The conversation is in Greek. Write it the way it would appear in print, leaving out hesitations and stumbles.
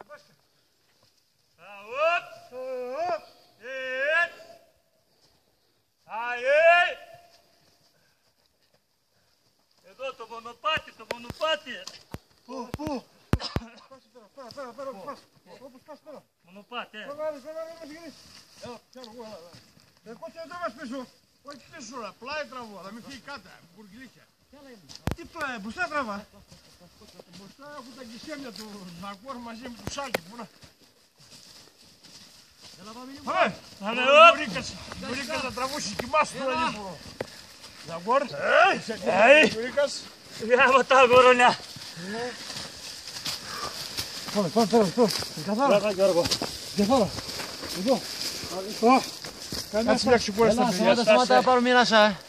κόσκα. Εδώ το μονοπάτι, το μονοπάτι. Πού? Πέρα, όπως πας πέρα. Μονοπάτι, Προβάλλεις, γυρίσεις. Έλα, πιάνω εγώ, έλα. Εγώ και εδώ μας πίσω. Όχι πίσω, ρε, πλάι τραβώ, θα μην φύγει κάτω, μπουργκυλίσια. Τι πλάι, μπροστά τραβά. Μπροστά έχουν τα γκισέμια του Ζαγκόρ μαζί με του Σάκη. Μπουρίκας να τραβούσεις κοιμάσου τώρα λίγο. Ζαγκόρ, Μπουρίκας. Γεια τα γορονιά. Πάμε, καθάρα. Καθάρα. Εδώ. Κάτσε να ξεκουράσει τα παιδιά. Σταμάτα να πάρω μοίρασα.